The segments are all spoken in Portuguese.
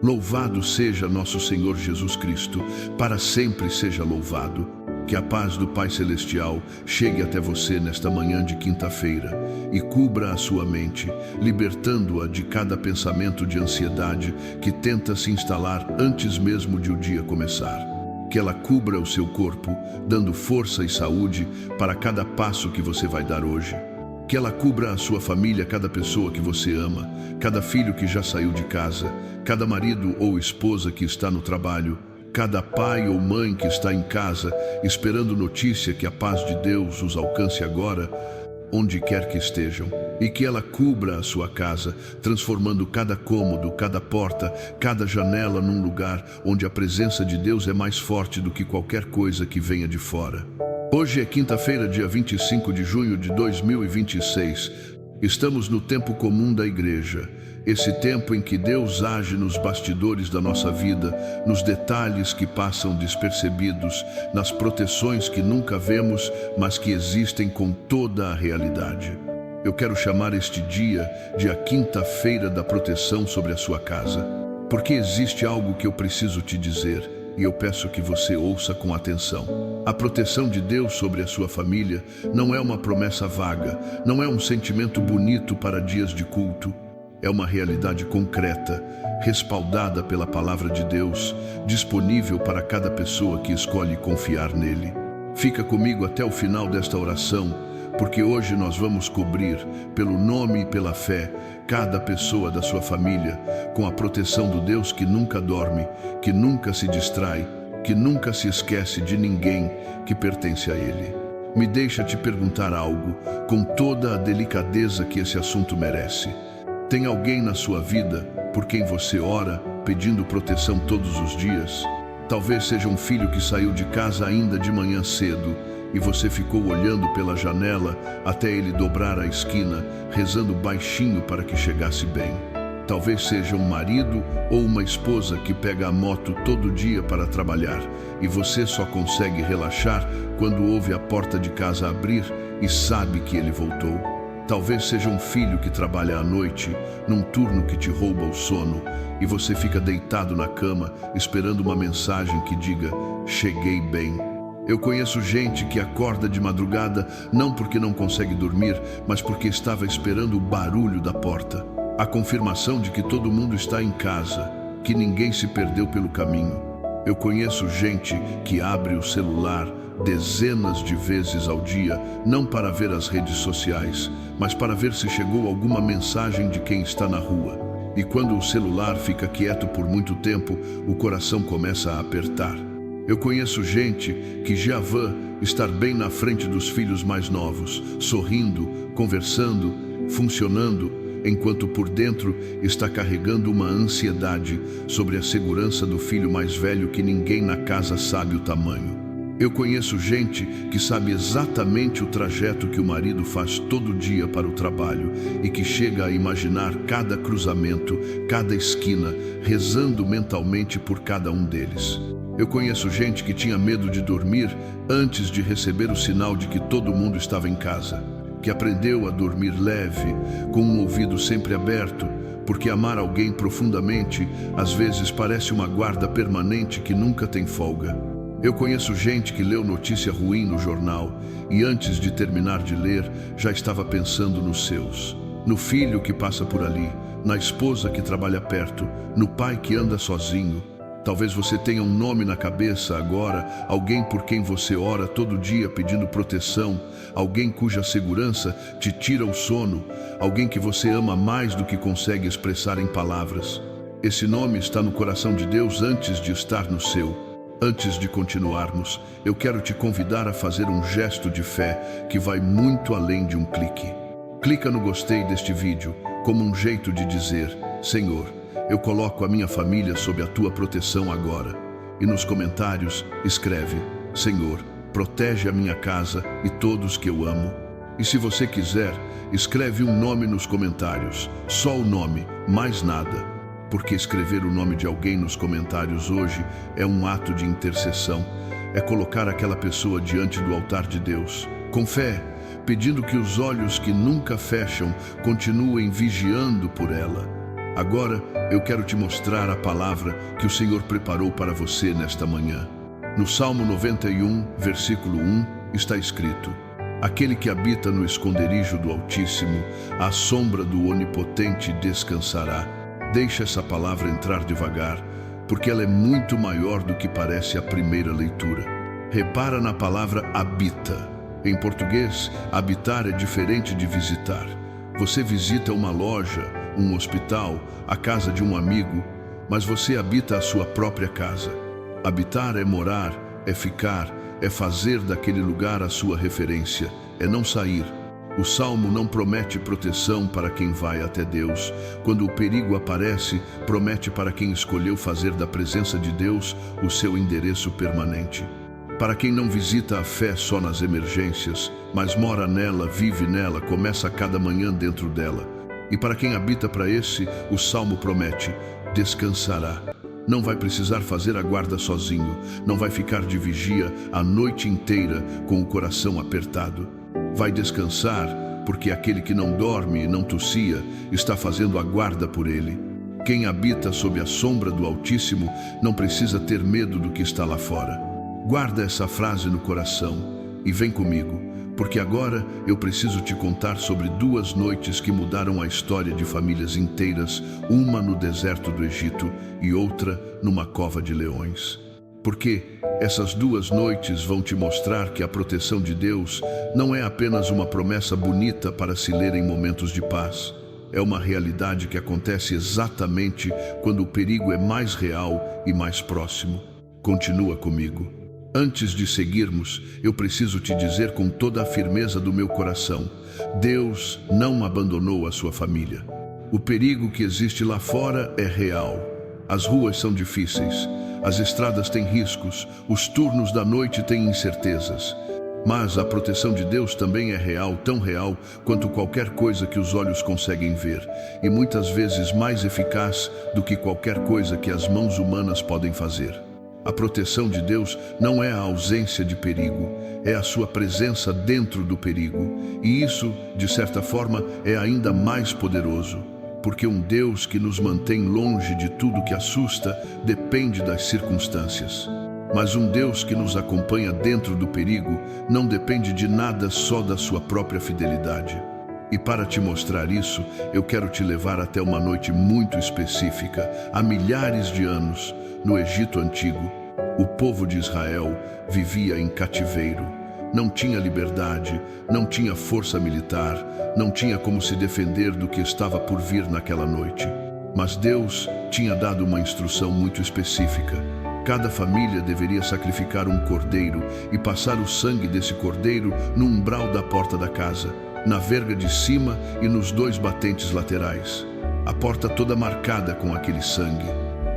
Louvado seja nosso Senhor Jesus Cristo, para sempre seja louvado. Que a paz do Pai Celestial chegue até você nesta manhã de quinta-feira e cubra a sua mente, libertando-a de cada pensamento de ansiedade que tenta se instalar antes mesmo de o dia começar. Que ela cubra o seu corpo, dando força e saúde para cada passo que você vai dar hoje. Que ela cubra a sua família, cada pessoa que você ama, cada filho que já saiu de casa, cada marido ou esposa que está no trabalho, cada pai ou mãe que está em casa, esperando notícia que a paz de Deus os alcance agora, onde quer que estejam. E que ela cubra a sua casa, transformando cada cômodo, cada porta, cada janela num lugar onde a presença de Deus é mais forte do que qualquer coisa que venha de fora. Hoje é quinta-feira, dia 25 de junho de 2026. Estamos no tempo comum da igreja. Esse tempo em que Deus age nos bastidores da nossa vida, nos detalhes que passam despercebidos, nas proteções que nunca vemos, mas que existem com toda a realidade. Eu quero chamar este dia de a quinta-feira da proteção sobre a sua casa, porque existe algo que eu preciso te dizer e eu peço que você ouça com atenção. A proteção de Deus sobre a sua família não é uma promessa vaga, não é um sentimento bonito para dias de culto. É uma realidade concreta, respaldada pela palavra de Deus, disponível para cada pessoa que escolhe confiar nele. Fica comigo até o final desta oração, porque hoje nós vamos cobrir, pelo nome e pela fé, cada pessoa da sua família, com a proteção do Deus que nunca dorme, que nunca se distrai, que nunca se esquece de ninguém que pertence a Ele. Me deixa te perguntar algo, com toda a delicadeza que esse assunto merece. Tem alguém na sua vida por quem você ora, pedindo proteção todos os dias? Talvez seja um filho que saiu de casa ainda de manhã cedo e você ficou olhando pela janela até ele dobrar a esquina, rezando baixinho para que chegasse bem. Talvez seja um marido ou uma esposa que pega a moto todo dia para trabalhar e você só consegue relaxar quando ouve a porta de casa abrir e sabe que ele voltou. Talvez seja um filho que trabalha à noite, num turno que te rouba o sono, e você fica deitado na cama, esperando uma mensagem que diga, cheguei bem. Eu conheço gente que acorda de madrugada, não porque não consegue dormir, mas porque estava esperando o barulho da porta. A confirmação de que todo mundo está em casa, que ninguém se perdeu pelo caminho. Eu conheço gente que abre o celular dezenas de vezes ao dia, não para ver as redes sociais, mas para ver se chegou alguma mensagem de quem está na rua. E quando o celular fica quieto por muito tempo, o coração começa a apertar. Eu conheço gente que já vê estar bem na frente dos filhos mais novos, sorrindo, conversando, funcionando, enquanto por dentro está carregando uma ansiedade sobre a segurança do filho mais velho que ninguém na casa sabe o tamanho. Eu conheço gente que sabe exatamente o trajeto que o marido faz todo dia para o trabalho e que chega a imaginar cada cruzamento, cada esquina, rezando mentalmente por cada um deles. Eu conheço gente que tinha medo de dormir antes de receber o sinal de que todo mundo estava em casa, que aprendeu a dormir leve, com um ouvido sempre aberto, porque amar alguém profundamente às vezes parece uma guarda permanente que nunca tem folga. Eu conheço gente que leu notícia ruim no jornal e antes de terminar de ler já estava pensando nos seus, no filho que passa por ali, na esposa que trabalha perto, no pai que anda sozinho. Talvez você tenha um nome na cabeça agora, alguém por quem você ora todo dia pedindo proteção, alguém cuja segurança te tira o sono, alguém que você ama mais do que consegue expressar em palavras. Esse nome está no coração de Deus antes de estar no seu. Antes de continuarmos, eu quero te convidar a fazer um gesto de fé que vai muito além de um clique. Clica no gostei deste vídeo, como um jeito de dizer, Senhor, eu coloco a minha família sob a tua proteção agora. E nos comentários, escreve, Senhor, protege a minha casa e todos que eu amo. E se você quiser, escreve um nome nos comentários, só o nome, mais nada. Porque escrever o nome de alguém nos comentários hoje é um ato de intercessão, é colocar aquela pessoa diante do altar de Deus, com fé, pedindo que os olhos que nunca fecham continuem vigiando por ela. Agora eu quero te mostrar a palavra que o Senhor preparou para você nesta manhã. No Salmo 91, versículo 1, está escrito: aquele que habita no esconderijo do Altíssimo, à sombra do Onipotente descansará. Deixa essa palavra entrar devagar, porque ela é muito maior do que parece à primeira leitura. Repara na palavra habita. Em português, habitar é diferente de visitar. Você visita uma loja, um hospital, a casa de um amigo, mas você habita a sua própria casa. Habitar é morar, é ficar, é fazer daquele lugar a sua referência, é não sair. O Salmo não promete proteção para quem vai até Deus. Quando o perigo aparece, promete para quem escolheu fazer da presença de Deus o seu endereço permanente. Para quem não visita a fé só nas emergências, mas mora nela, vive nela, começa cada manhã dentro dela. E para quem habita para esse, o Salmo promete: descansará. Não vai precisar fazer a guarda sozinho, não vai ficar de vigia a noite inteira com o coração apertado. Vai descansar, porque aquele que não dorme e não tossia está fazendo a guarda por ele. Quem habita sob a sombra do Altíssimo não precisa ter medo do que está lá fora. Guarda essa frase no coração e vem comigo, porque agora eu preciso te contar sobre 2 noites que mudaram a história de famílias inteiras, uma no deserto do Egito e outra numa cova de leões. Porque essas 2 noites vão te mostrar que a proteção de Deus não é apenas uma promessa bonita para se ler em momentos de paz. É uma realidade que acontece exatamente quando o perigo é mais real e mais próximo. Continua comigo. Antes de seguirmos, eu preciso te dizer com toda a firmeza do meu coração: Deus não abandonou a sua família. O perigo que existe lá fora é real. As ruas são difíceis, as estradas têm riscos, os turnos da noite têm incertezas. Mas a proteção de Deus também é real, tão real quanto qualquer coisa que os olhos conseguem ver, e muitas vezes mais eficaz do que qualquer coisa que as mãos humanas podem fazer. A proteção de Deus não é a ausência de perigo, é a sua presença dentro do perigo. E isso, de certa forma, é ainda mais poderoso, porque um Deus que nos mantém longe de tudo que assusta depende das circunstâncias. Mas um Deus que nos acompanha dentro do perigo não depende de nada, só da sua própria fidelidade. E para te mostrar isso, eu quero te levar até uma noite muito específica, há milhares de anos, no Egito Antigo. O povo de Israel vivia em cativeiro. Não tinha liberdade, não tinha força militar, não tinha como se defender do que estava por vir naquela noite. Mas Deus tinha dado uma instrução muito específica. Cada família deveria sacrificar um cordeiro e passar o sangue desse cordeiro no umbral da porta da casa, na verga de cima e nos 2 batentes laterais. A porta toda marcada com aquele sangue.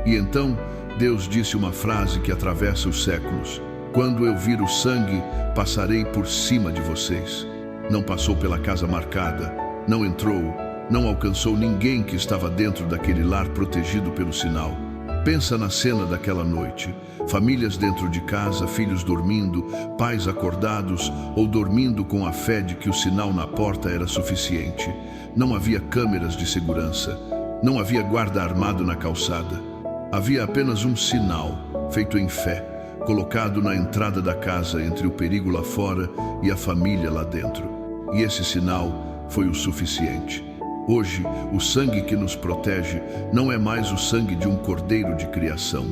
E então Deus disse uma frase que atravessa os séculos: quando eu vir o sangue, passarei por cima de vocês. Não passou pela casa marcada, não entrou, não alcançou ninguém que estava dentro daquele lar protegido pelo sinal. Pensa na cena daquela noite: famílias dentro de casa, filhos dormindo, pais acordados ou dormindo com a fé de que o sinal na porta era suficiente. Não havia câmeras de segurança, não havia guarda armado na calçada. Havia apenas um sinal, feito em fé, colocado na entrada da casa entre o perigo lá fora e a família lá dentro. E esse sinal foi o suficiente. Hoje, o sangue que nos protege não é mais o sangue de um cordeiro de criação.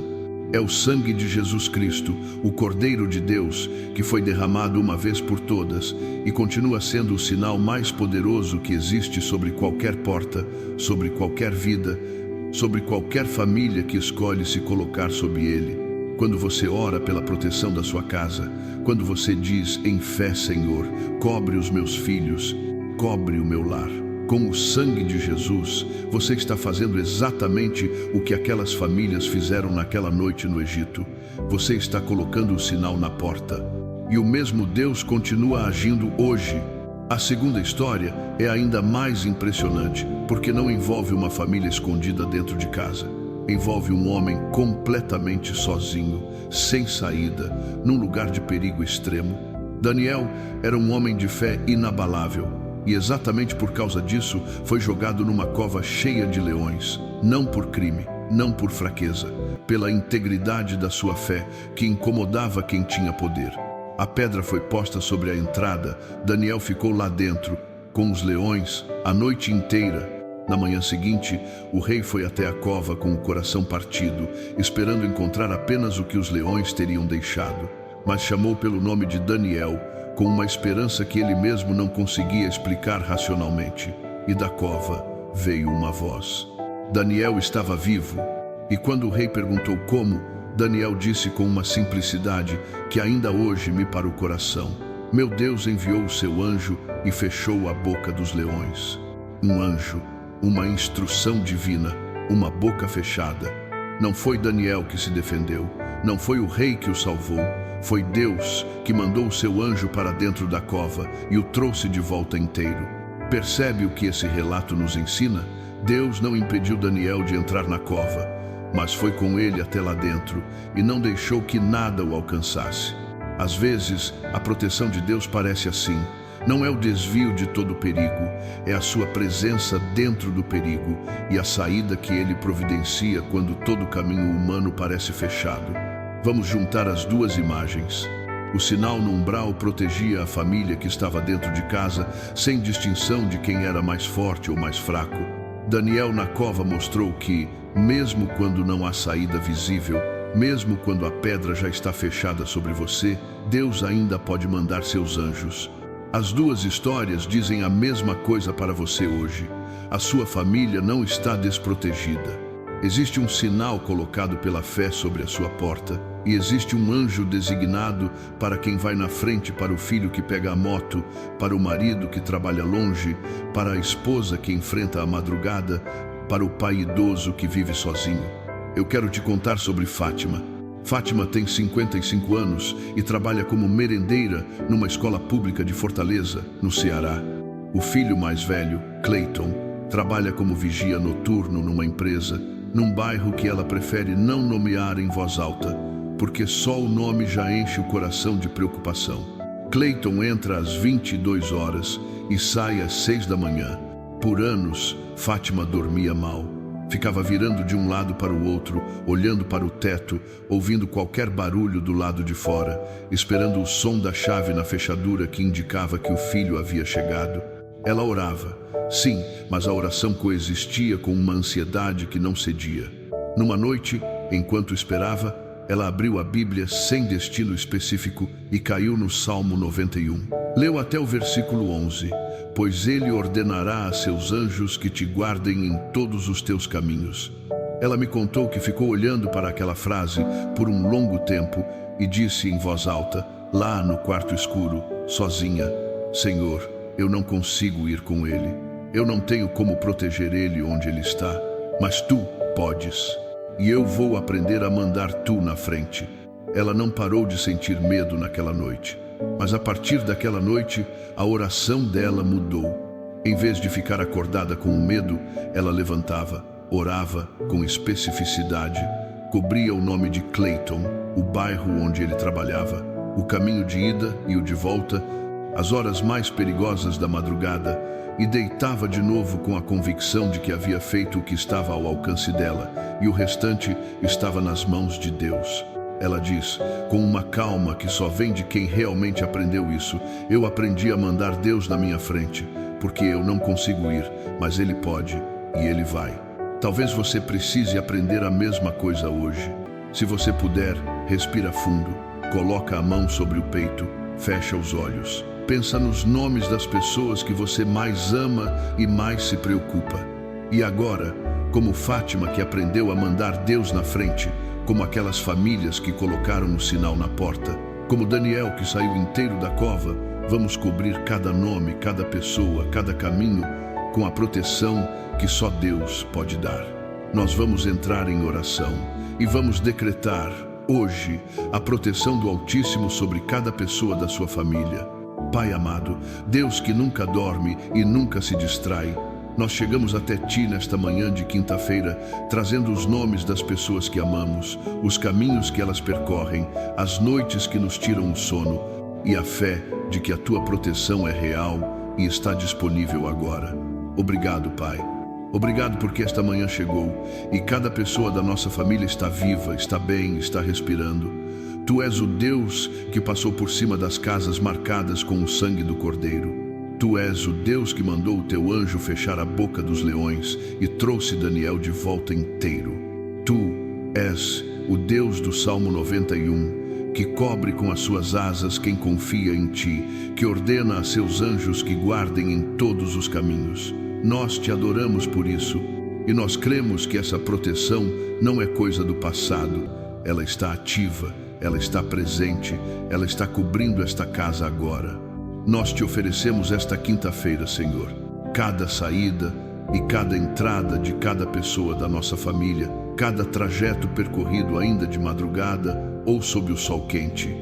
É o sangue de Jesus Cristo, o Cordeiro de Deus, que foi derramado uma vez por todas e continua sendo o sinal mais poderoso que existe sobre qualquer porta, sobre qualquer vida, sobre qualquer família que escolhe se colocar sob ele. Quando você ora pela proteção da sua casa, quando você diz em fé: Senhor, cobre os meus filhos, cobre o meu lar. Com o sangue de Jesus, você está fazendo exatamente o que aquelas famílias fizeram naquela noite no Egito. Você está colocando o sinal na porta. E o mesmo Deus continua agindo hoje. A segunda história é ainda mais impressionante, porque não envolve uma família escondida dentro de casa. Envolve um homem completamente sozinho, sem saída, num lugar de perigo extremo. Daniel era um homem de fé inabalável. E exatamente por causa disso foi jogado numa cova cheia de leões, não por crime, não por fraqueza, pela integridade da sua fé que incomodava quem tinha poder. A pedra foi posta sobre a entrada, Daniel ficou lá dentro, com os leões, a noite inteira. Na manhã seguinte, o rei foi até a cova com o coração partido, esperando encontrar apenas o que os leões teriam deixado. Mas chamou pelo nome de Daniel, com uma esperança que ele mesmo não conseguia explicar racionalmente. E da cova veio uma voz. Daniel estava vivo, e quando o rei perguntou como, Daniel disse com uma simplicidade que ainda hoje me para o coração: meu Deus enviou o seu anjo e fechou a boca dos leões. Um anjo, uma instrução divina, uma boca fechada. Não foi Daniel que se defendeu, não foi o rei que o salvou, foi Deus que mandou o seu anjo para dentro da cova e o trouxe de volta inteiro. Percebe o que esse relato nos ensina? Deus não impediu Daniel de entrar na cova, mas foi com ele até lá dentro e não deixou que nada o alcançasse. Às vezes, a proteção de Deus parece assim. Não é o desvio de todo o perigo, é a sua presença dentro do perigo e a saída que ele providencia quando todo o caminho humano parece fechado. Vamos juntar as duas imagens. O sinal no umbral protegia a família que estava dentro de casa, sem distinção de quem era mais forte ou mais fraco. Daniel na cova mostrou que, mesmo quando não há saída visível, mesmo quando a pedra já está fechada sobre você, Deus ainda pode mandar seus anjos. As duas histórias dizem a mesma coisa para você hoje. A sua família não está desprotegida. Existe um sinal colocado pela fé sobre a sua porta, e existe um anjo designado para quem vai na frente, para o filho que pega a moto, para o marido que trabalha longe, para a esposa que enfrenta a madrugada, para o pai idoso que vive sozinho. Eu quero te contar sobre Fátima. Fátima tem 55 anos e trabalha como merendeira numa escola pública de Fortaleza, no Ceará. O filho mais velho, Clayton, trabalha como vigia noturno numa empresa, num bairro que ela prefere não nomear em voz alta, porque só o nome já enche o coração de preocupação. Clayton entra às 22 horas e sai às 6 da manhã. Por anos, Fátima dormia mal. Ficava virando de um lado para o outro, olhando para o teto, ouvindo qualquer barulho do lado de fora, esperando o som da chave na fechadura que indicava que o filho havia chegado. Ela orava, sim, mas a oração coexistia com uma ansiedade que não cedia. Numa noite, enquanto esperava, ela abriu a Bíblia sem destino específico e caiu no Salmo 91. Leu até o versículo 11. Pois ele ordenará a seus anjos que te guardem em todos os teus caminhos. Ela me contou que ficou olhando para aquela frase por um longo tempo e disse em voz alta, lá no quarto escuro, sozinha: Senhor, eu não consigo ir com ele. Eu não tenho como proteger ele onde ele está, mas tu podes. E eu vou aprender a mandar tu na frente. Ela não parou de sentir medo naquela noite. Mas a partir daquela noite, a oração dela mudou. Em vez de ficar acordada com o medo, ela levantava, orava com especificidade, cobria o nome de Clayton, o bairro onde ele trabalhava, o caminho de ida e o de volta, as horas mais perigosas da madrugada, e deitava de novo com a convicção de que havia feito o que estava ao alcance dela, e o restante estava nas mãos de Deus. Ela diz, com uma calma que só vem de quem realmente aprendeu isso: eu aprendi a mandar Deus na minha frente, porque eu não consigo ir, mas Ele pode e Ele vai. Talvez você precise aprender a mesma coisa hoje. Se você puder, respira fundo, coloca a mão sobre o peito, fecha os olhos. Pensa nos nomes das pessoas que você mais ama e mais se preocupa. E agora, como Fátima que aprendeu a mandar Deus na frente, como aquelas famílias que colocaram o sinal na porta, como Daniel que saiu inteiro da cova, vamos cobrir cada nome, cada pessoa, cada caminho com a proteção que só Deus pode dar. Nós vamos entrar em oração e vamos decretar hoje a proteção do Altíssimo sobre cada pessoa da sua família. Pai amado, Deus que nunca dorme e nunca se distrai, nós chegamos até Ti nesta manhã de quinta-feira, trazendo os nomes das pessoas que amamos, os caminhos que elas percorrem, as noites que nos tiram o sono, e a fé de que a Tua proteção é real, e está disponível agora. Obrigado, Pai. Obrigado porque esta manhã chegou e cada pessoa da nossa família está viva, está bem, está respirando. Tu és o Deus que passou por cima das casas marcadas com o sangue do Cordeiro. Tu és o Deus que mandou o teu anjo fechar a boca dos leões e trouxe Daniel de volta inteiro. Tu és o Deus do Salmo 91, que cobre com as suas asas quem confia em ti, que ordena a seus anjos que guardem em todos os caminhos. Nós te adoramos por isso e nós cremos que essa proteção não é coisa do passado. Ela está ativa, ela está presente, ela está cobrindo esta casa agora. Nós te oferecemos esta quinta-feira, Senhor, cada saída e cada entrada de cada pessoa da nossa família, cada trajeto percorrido ainda de madrugada ou sob o sol quente,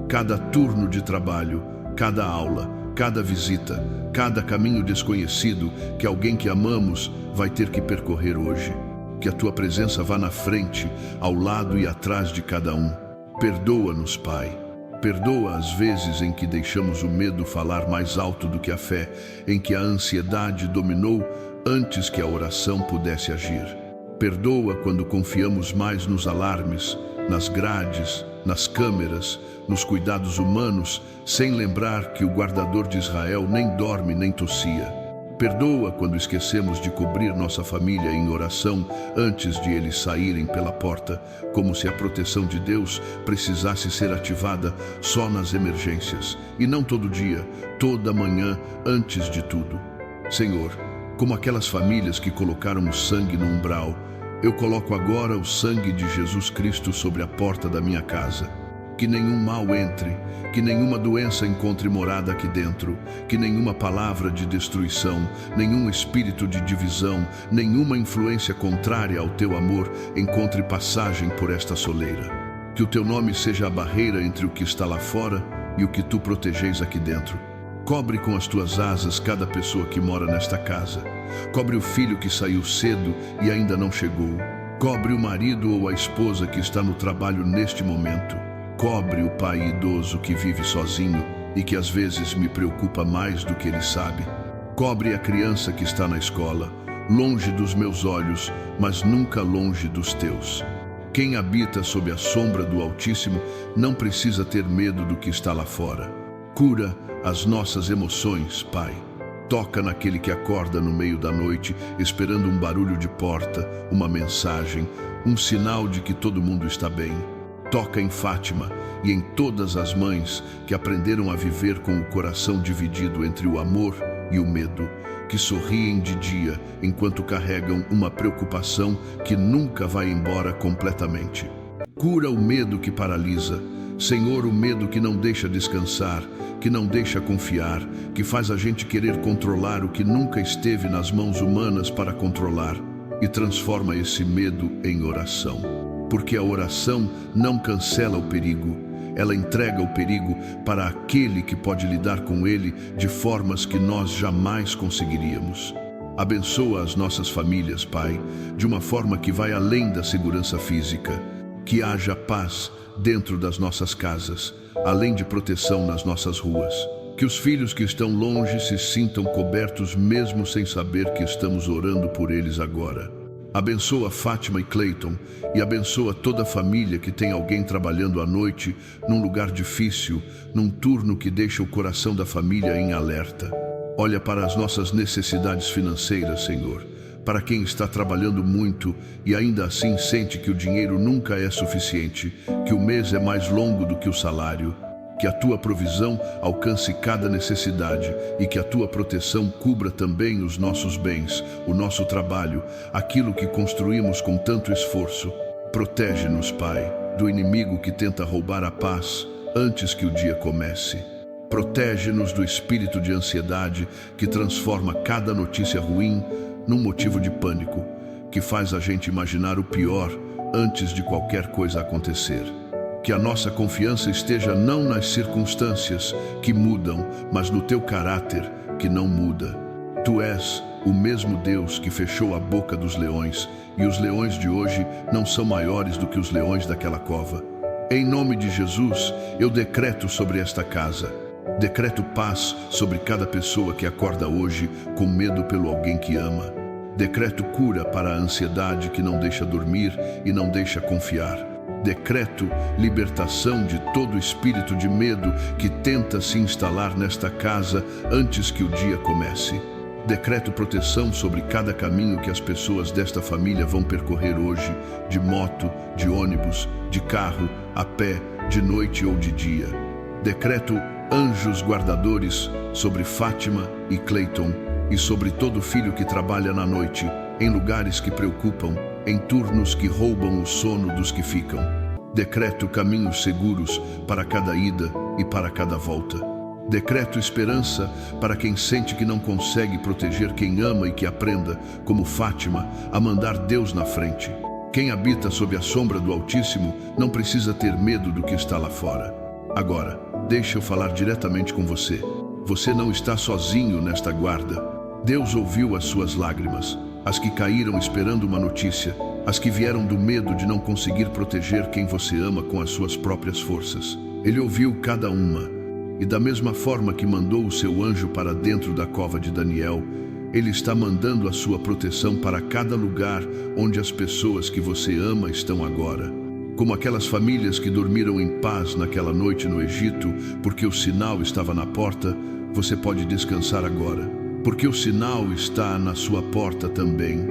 cada turno de trabalho, cada aula, cada visita, cada caminho desconhecido que alguém que amamos vai ter que percorrer hoje. Que a tua presença vá na frente, ao lado e atrás de cada um. Perdoa-nos, Pai. Perdoa as vezes em que deixamos o medo falar mais alto do que a fé, em que a ansiedade dominou antes que a oração pudesse agir. Perdoa quando confiamos mais nos alarmes, nas grades, nas câmeras, nos cuidados humanos, sem lembrar que o guardador de Israel nem dorme nem tossia. Perdoa quando esquecemos de cobrir nossa família em oração antes de eles saírem pela porta, como se a proteção de Deus precisasse ser ativada só nas emergências, e não todo dia, toda manhã, antes de tudo. Senhor, como aquelas famílias que colocaram o sangue no umbral, eu coloco agora o sangue de Jesus Cristo sobre a porta da minha casa. Que nenhum mal entre, que nenhuma doença encontre morada aqui dentro, que nenhuma palavra de destruição, nenhum espírito de divisão, nenhuma influência contrária ao teu amor encontre passagem por esta soleira. Que o teu nome seja a barreira entre o que está lá fora e o que tu protegeis aqui dentro. Cobre com as tuas asas cada pessoa que mora nesta casa. Cobre o filho que saiu cedo e ainda não chegou. Cobre o marido ou a esposa que está no trabalho neste momento. Cobre o pai idoso que vive sozinho e que às vezes me preocupa mais do que ele sabe. Cobre a criança que está na escola, longe dos meus olhos, mas nunca longe dos teus. Quem habita sob a sombra do Altíssimo não precisa ter medo do que está lá fora. Cura as nossas emoções, Pai. Toca naquele que acorda no meio da noite, esperando um barulho de porta, uma mensagem, um sinal de que todo mundo está bem. Toca em Fátima e em todas as mães que aprenderam a viver com o coração dividido entre o amor e o medo, que sorriem de dia enquanto carregam uma preocupação que nunca vai embora completamente. Cura o medo que paralisa, Senhor, o medo que não deixa descansar, que não deixa confiar, que faz a gente querer controlar o que nunca esteve nas mãos humanas para controlar, e transforma esse medo em oração. Porque a oração não cancela o perigo, ela entrega o perigo para aquele que pode lidar com ele de formas que nós jamais conseguiríamos. Abençoa as nossas famílias, Pai, de uma forma que vai além da segurança física. Que haja paz dentro das nossas casas, além de proteção nas nossas ruas. Que os filhos que estão longe se sintam cobertos mesmo sem saber que estamos orando por eles agora. Abençoa Fátima e Clayton e abençoa toda a família que tem alguém trabalhando à noite num lugar difícil, num turno que deixa o coração da família em alerta. Olha para as nossas necessidades financeiras, Senhor, para quem está trabalhando muito e ainda assim sente que o dinheiro nunca é suficiente, que o mês é mais longo do que o salário. Que a tua provisão alcance cada necessidade e que a tua proteção cubra também os nossos bens, o nosso trabalho, aquilo que construímos com tanto esforço. Protege-nos, Pai, do inimigo que tenta roubar a paz antes que o dia comece. Protege-nos do espírito de ansiedade que transforma cada notícia ruim num motivo de pânico, que faz a gente imaginar o pior antes de qualquer coisa acontecer. Que a nossa confiança esteja não nas circunstâncias que mudam, mas no teu caráter que não muda. Tu és o mesmo Deus que fechou a boca dos leões, e os leões de hoje não são maiores do que os leões daquela cova. Em nome de Jesus, eu decreto sobre esta casa: Decreto paz sobre cada pessoa que acorda hoje com medo pelo alguém que ama. Decreto cura para a ansiedade que não deixa dormir e não deixa confiar. Decreto libertação de todo espírito de medo que tenta se instalar nesta casa antes que o dia comece. Decreto proteção sobre cada caminho que as pessoas desta família vão percorrer hoje, de moto, de ônibus, de carro, a pé, de noite ou de dia. Decreto anjos guardadores sobre Fátima e Cleiton e sobre todo filho que trabalha na noite, em lugares que preocupam, em turnos que roubam o sono dos que ficam. Decreto caminhos seguros para cada ida e para cada volta. Decreto esperança para quem sente que não consegue proteger quem ama e que aprenda, como Fátima, a mandar Deus na frente. Quem habita sob a sombra do Altíssimo não precisa ter medo do que está lá fora. Agora, deixa eu falar diretamente com você. Você não está sozinho nesta guarda. Deus ouviu as suas lágrimas, as que caíram esperando uma notícia, as que vieram do medo de não conseguir proteger quem você ama com as suas próprias forças. Ele ouviu cada uma, e da mesma forma que mandou o seu anjo para dentro da cova de Daniel, Ele está mandando a sua proteção para cada lugar onde as pessoas que você ama estão agora. Como aquelas famílias que dormiram em paz naquela noite no Egito, porque o sinal estava na porta, você pode descansar agora, porque o sinal está na sua porta também.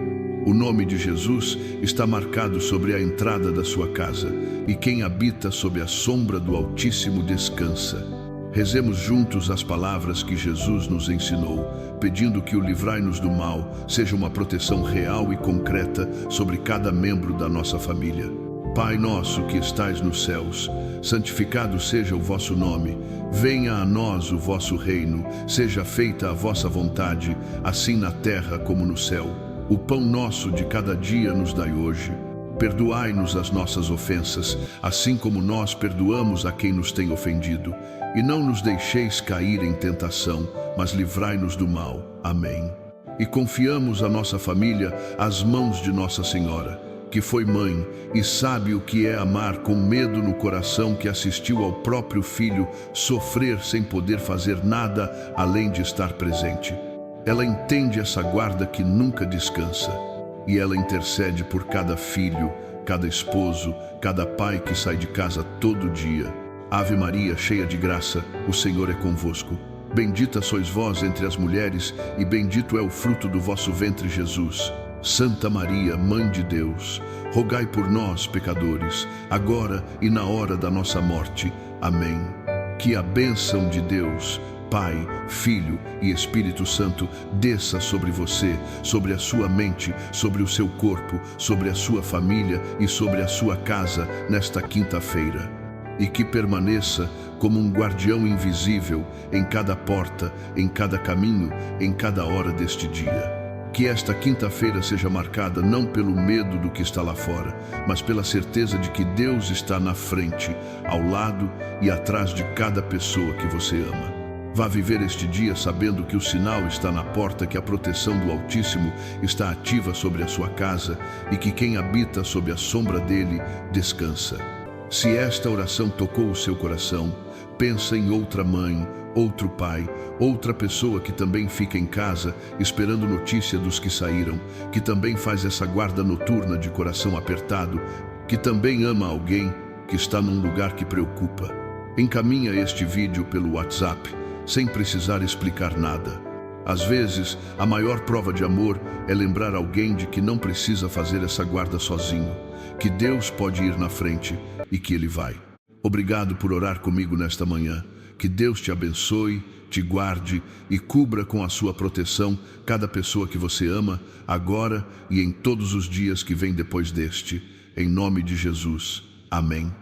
O nome de Jesus está marcado sobre a entrada da sua casa, e quem habita sob a sombra do Altíssimo descansa. Rezemos juntos as palavras que Jesus nos ensinou, pedindo que o livrai-nos do mal seja uma proteção real e concreta sobre cada membro da nossa família. Pai nosso que estais nos céus, santificado seja o vosso nome. Venha a nós o vosso reino, seja feita a vossa vontade, assim na terra como no céu. O pão nosso de cada dia nos dai hoje. Perdoai-nos as nossas ofensas, assim como nós perdoamos a quem nos tem ofendido. E não nos deixeis cair em tentação, mas livrai-nos do mal. Amém. E confiamos a nossa família às mãos de Nossa Senhora, que foi mãe e sabe o que é amar com medo no coração, que assistiu ao próprio filho sofrer sem poder fazer nada além de estar presente. Ela entende essa guarda que nunca descansa, e ela intercede por cada filho, cada esposo, cada pai que sai de casa todo dia. Ave Maria, cheia de graça, o Senhor é convosco. Bendita sois vós entre as mulheres, e bendito é o fruto do vosso ventre, Jesus. Santa Maria, Mãe de Deus, rogai por nós, pecadores, agora e na hora da nossa morte. Amém. Que a bênção de Deus, Pai, Filho e Espírito Santo desça sobre você, sobre a sua mente, sobre o seu corpo, sobre a sua família e sobre a sua casa nesta quinta-feira. E que permaneça como um guardião invisível em cada porta, em cada caminho, em cada hora deste dia. Que esta quinta-feira seja marcada não pelo medo do que está lá fora, mas pela certeza de que Deus está na frente, ao lado e atrás de cada pessoa que você ama. Vá viver este dia sabendo que o sinal está na porta, que a proteção do Altíssimo está ativa sobre a sua casa e que quem habita sob a sombra dele descansa. Se esta oração tocou o seu coração, pensa em outra mãe, outro pai, outra pessoa que também fica em casa esperando notícia dos que saíram, que também faz essa guarda noturna de coração apertado, que também ama alguém que está num lugar que preocupa. Encaminha este vídeo pelo WhatsApp, sem precisar explicar nada. Às vezes, a maior prova de amor é lembrar alguém de que não precisa fazer essa guarda sozinho, que Deus pode ir na frente e que Ele vai. Obrigado por orar comigo nesta manhã. Que Deus te abençoe, te guarde e cubra com a sua proteção cada pessoa que você ama, agora e em todos os dias que vêm depois deste. Em nome de Jesus. Amém.